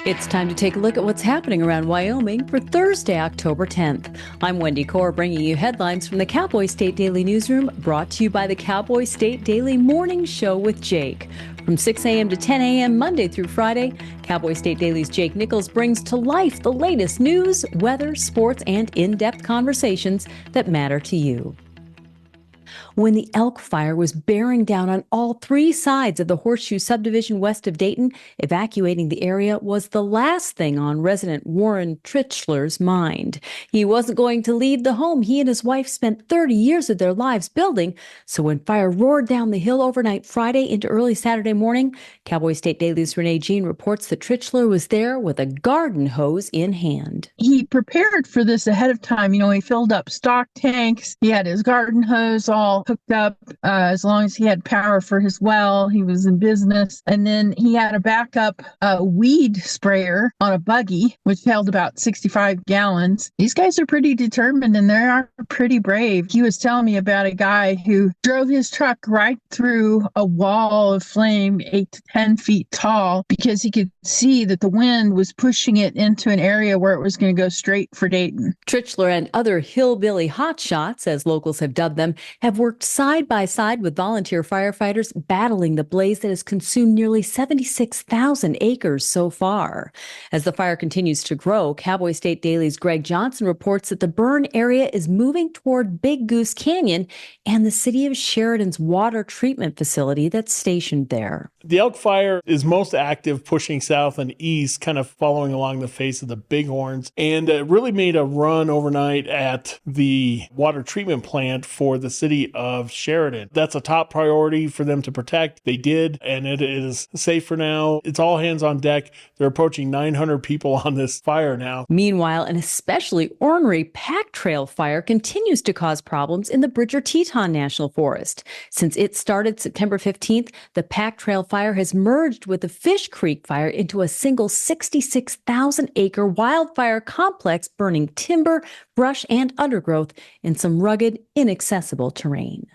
It's time to take a look at what's happening around Wyoming for Thursday, October 10th. I'm Wendy Corr, bringing you headlines from the Cowboy State Daily newsroom, brought to you by the Cowboy State Daily Morning Show with Jake. From 6 a.m. to 10 a.m. Monday through Friday, Cowboy State Daily's Jake Nichols brings to life the latest news, weather, sports, and in-depth conversations that matter to you. When the Elk Fire was bearing down on all three sides of the Horseshoe subdivision west of Dayton, evacuating the area was the last thing on resident Warren Trichler's mind. He wasn't going to leave the home he and his wife spent 30 years of their lives building, so when fire roared down the hill overnight Friday into early Saturday morning, Cowboy State Daily's Renee Jean reports that Trichler was there with a garden hose in hand. He prepared for this ahead of time. He filled up stock tanks. He had his garden hose all hooked up as long as he had power for his well. He was in business. And then he had a backup weed sprayer on a buggy, which held about 65 gallons. These guys are pretty determined and they are pretty brave. He was telling me about a guy who drove his truck right through a wall of flame 8 to 10 feet tall because he could see that the wind was pushing it into an area where it was going to go straight for Dayton. Trichler and other hillbilly hotshots, as locals have dubbed them, have worked side by side with volunteer firefighters battling the blaze that has consumed nearly 76,000 acres so far. As the fire continues to grow, Cowboy State Daily's Greg Johnson reports that the burn area is moving toward Big Goose Canyon and the city of Sheridan's water treatment facility that's stationed there. The Elk Fire is most active pushing south and east, kind of following along the face of the Bighorns, and really made a run overnight at the water treatment plant for the city of Sheridan. That's a top priority for them to protect. They did, and it is safe for now. It's all hands on deck. They're approaching 900 people on this fire now. Meanwhile, an especially ornery pack trail fire continues to cause problems in the Bridger-Teton National Forest. Since it started September 15th, the pack trail fire has merged with the Fish Creek fire into a single 66,000-acre wildfire complex, burning timber, brush, and undergrowth in some rugged, inaccessible terrain.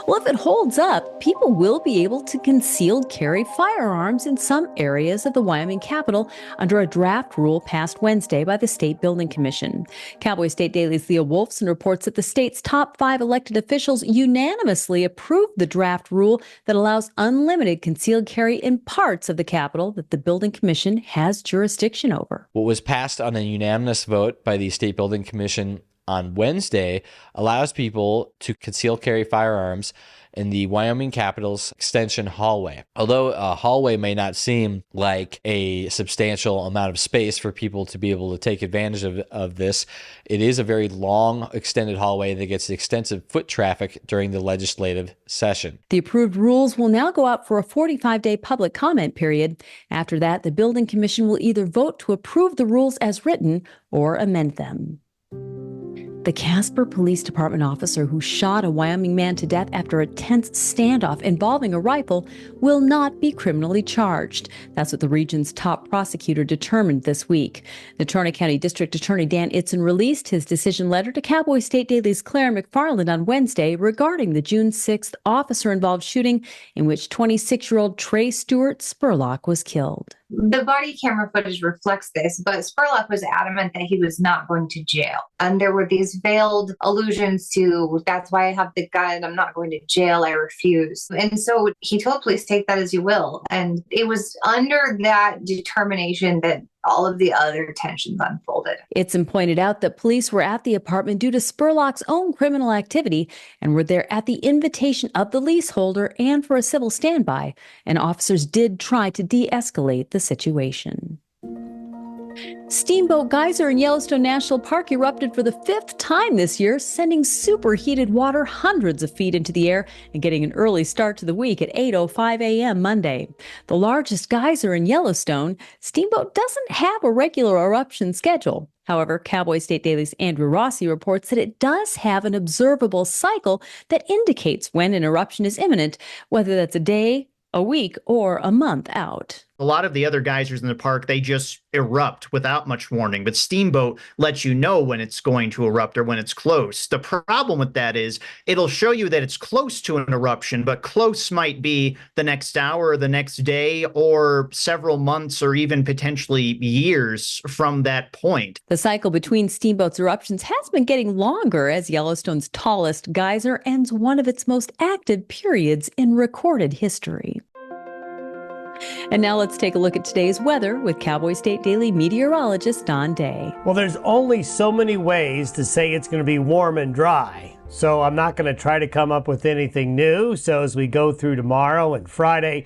Well, if it holds up, people will be able to concealed carry firearms in some areas of the Wyoming capital under a draft rule passed Wednesday by the State Building Commission. Cowboy State Daily's Leah Wolfson reports that the state's top 5 elected officials unanimously approved the draft rule that allows unlimited concealed carry in parts of the capital that the Building Commission has jurisdiction over. What was passed on a unanimous vote by the State Building Commission on Wednesday allows people to conceal carry firearms in the Wyoming Capitol's extension hallway. Although a hallway may not seem like a substantial amount of space for people to be able to take advantage of this, it is a very long extended hallway that gets extensive foot traffic during the legislative session. The approved rules will now go out for a 45-day public comment period. After that, the Building Commission will either vote to approve the rules as written or amend them. The Casper Police Department officer who shot a Wyoming man to death after a tense standoff involving a rifle will not be criminally charged. That's what the region's top prosecutor determined this week. The Turner County District Attorney Dan Itzen released his decision letter to Cowboy State Daily's Claire McFarland on Wednesday regarding the June 6th officer-involved shooting in which 26-year-old Trey Stewart Spurlock was killed. The body camera footage reflects this, but Spurlock was adamant that he was not going to jail. And there were these veiled allusions to, that's why I have the gun, I'm not going to jail, I refuse. And so he told police, take that as you will. And it was under that determination that all of the other tensions unfolded. Itzen pointed out that police were at the apartment due to Spurlock's own criminal activity and were there at the invitation of the leaseholder and for a civil standby, and officers did try to de-escalate the situation. Steamboat Geyser in Yellowstone National Park erupted for the 5th time this year, sending superheated water hundreds of feet into the air and getting an early start to the week at 8:05 a.m. Monday. The largest geyser in Yellowstone, Steamboat doesn't have a regular eruption schedule. However, Cowboy State Daily's Andrew Rossi reports that it does have an observable cycle that indicates when an eruption is imminent, whether that's a day, a week, or a month out. A lot of the other geysers in the park, they just erupt without much warning, but Steamboat lets you know when it's going to erupt or when it's close. The problem with that is it'll show you that it's close to an eruption, but close might be the next hour or the next day or several months or even potentially years from that point. The cycle between Steamboat's eruptions has been getting longer as Yellowstone's tallest geyser ends one of its most active periods in recorded history. And now let's take a look at today's weather with Cowboy State Daily meteorologist Don Day. Well, there's only so many ways to say it's going to be warm and dry. So I'm not going to try to come up with anything new. So as we go through tomorrow and Friday,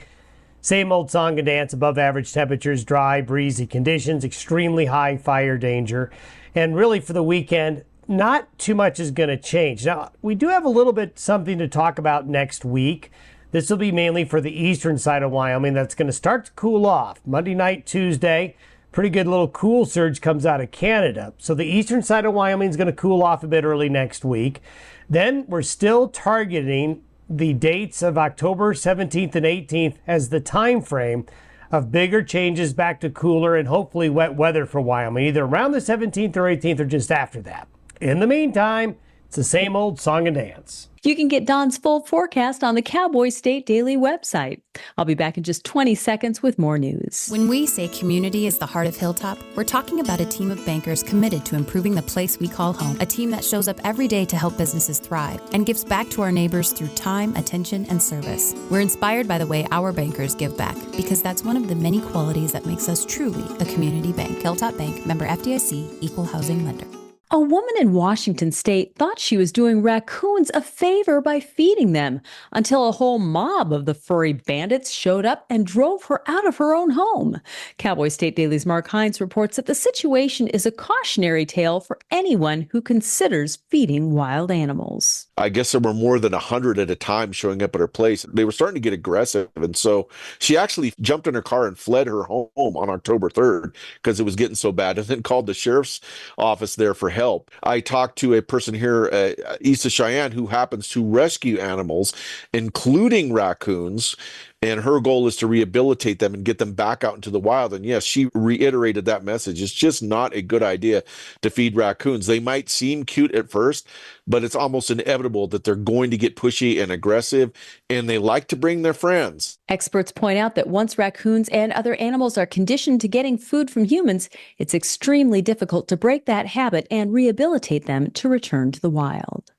same old song and dance, above average temperatures, dry, breezy conditions, extremely high fire danger. And really for the weekend, not too much is going to change. Now, we do have a little bit something to talk about next week. This will be mainly for the eastern side of Wyoming. That's going to start to cool off. Monday night, Tuesday, pretty good little cool surge comes out of Canada. So the eastern side of Wyoming is going to cool off a bit early next week. Then we're still targeting the dates of October 17th and 18th as the time frame of bigger changes back to cooler and hopefully wet weather for Wyoming, either around the 17th or 18th or just after that. In the meantime, it's the same old song and dance. You can get Don's full forecast on the Cowboy State Daily website. I'll be back in just 20 seconds with more news. When we say community is the heart of Hilltop, we're talking about a team of bankers committed to improving the place we call home. A team that shows up every day to help businesses thrive and gives back to our neighbors through time, attention, and service. We're inspired by the way our bankers give back because that's one of the many qualities that makes us truly a community bank. Hilltop Bank, member FDIC, equal housing lender. A woman in Washington state thought she was doing raccoons a favor by feeding them until a whole mob of the furry bandits showed up and drove her out of her own home. Cowboy State Daily's Mark Hines reports that the situation is a cautionary tale for anyone who considers feeding wild animals. I guess there were more than 100 at a time showing up at her place. They were starting to get aggressive. And so she actually jumped in her car and fled her home on October 3rd because it was getting so bad, and then called the sheriff's office there for help. I talked to a person here east of Cheyenne who happens to rescue animals, including raccoons. And her goal is to rehabilitate them and get them back out into the wild. And yes, she reiterated that message. It's just not a good idea to feed raccoons. They might seem cute at first, but it's almost inevitable that they're going to get pushy and aggressive, and they like to bring their friends. Experts point out that once raccoons and other animals are conditioned to getting food from humans, it's extremely difficult to break that habit and rehabilitate them to return to the wild.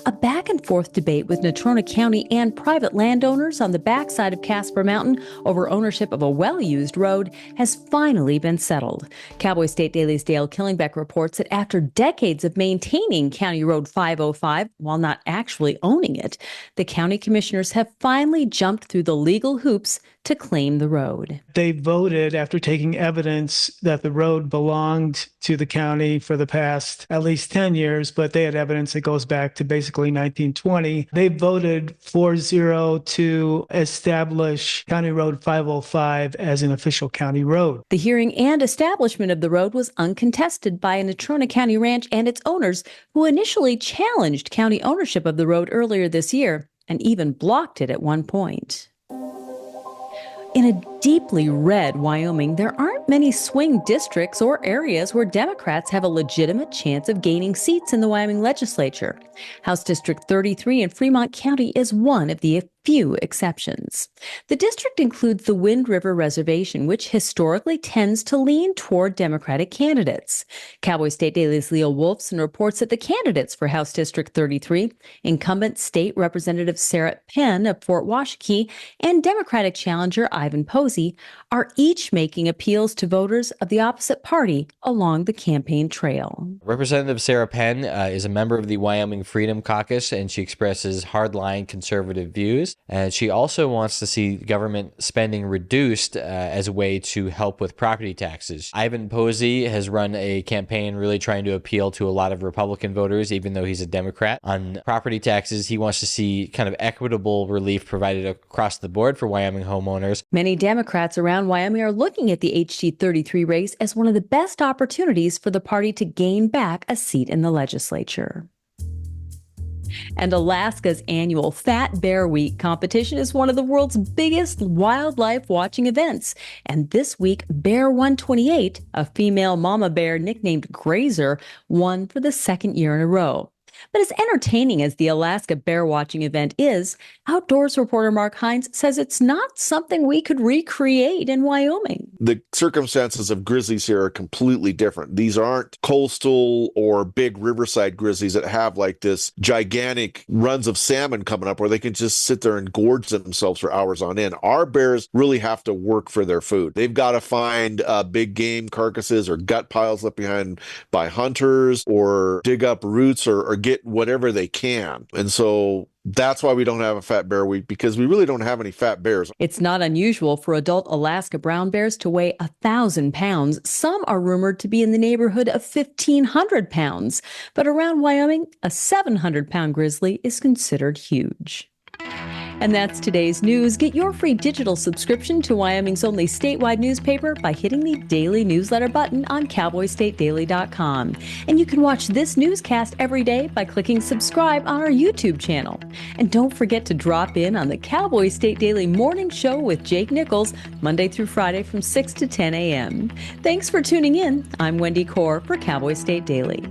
A back-and-forth debate with Natrona County and private landowners on the backside of Casper Mountain over ownership of a well-used road has finally been settled. Cowboy State Daily's Dale Killingbeck reports that after decades of maintaining County Road 505 while not actually owning it, the county commissioners have finally jumped through the legal hoops to claim the road. They voted after taking evidence that the road belonged to the county for the past at least 10 years, but they had evidence that goes back to basically 1920. They voted 4-0 to establish County Road 505 as an official county road. The hearing and establishment of the road was uncontested by a Natrona County ranch and its owners, who initially challenged county ownership of the road earlier this year and even blocked it at one point. In a deeply red Wyoming, there aren't many swing districts or areas where Democrats have a legitimate chance of gaining seats in the Wyoming legislature. House District 33 in Fremont County is one of the few exceptions. The district includes the Wind River Reservation, which historically tends to lean toward Democratic candidates. Cowboy State Daily's Leo Wolfson reports that the candidates for House District 33, incumbent State Representative Sarah Penn of Fort Washakie and Democratic challenger Ivan Posey, are each making appeals to voters of the opposite party along the campaign trail. Representative Sarah Penn is a member of the Wyoming Freedom Caucus, and she expresses hardline conservative views. And she also wants to see government spending reduced as a way to help with property taxes. Ivan Posey has run a campaign really trying to appeal to a lot of Republican voters, even though he's a Democrat. On property taxes, he wants to see kind of equitable relief provided across the board for Wyoming homeowners. Many Democrats around Wyoming are looking at the HG 33 race as one of the best opportunities for the party to gain back a seat in the legislature. And Alaska's annual Fat Bear Week competition is one of the world's biggest wildlife watching events. And this week, Bear 128, a female mama bear nicknamed Grazer, won for the second year in a row. But as entertaining as the Alaska bear watching event is, outdoors reporter Mark Hines says it's not something we could recreate in Wyoming. The circumstances of grizzlies here are completely different. These aren't coastal or big riverside grizzlies that have like this gigantic runs of salmon coming up where they can just sit there and gorge themselves for hours on end. Our bears really have to work for their food. They've got to find big game carcasses or gut piles left behind by hunters, or dig up roots, or get whatever they can. And so that's why we don't have a Fat Bear Week, because we really don't have any fat bears. It's not unusual for adult Alaska brown bears to weigh 1,000 pounds. Some are rumored to be in the neighborhood of 1,500 pounds. But around Wyoming, a 700-pound grizzly is considered huge. And that's today's news. Get your free digital subscription to Wyoming's only statewide newspaper by hitting the daily newsletter button on cowboystatedaily.com. And you can watch this newscast every day by clicking subscribe on our YouTube channel. And don't forget to drop in on the Cowboy State Daily Morning Show with Jake Nichols, Monday through Friday from 6 to 10 a.m. Thanks for tuning in. I'm Wendy Corr for Cowboy State Daily.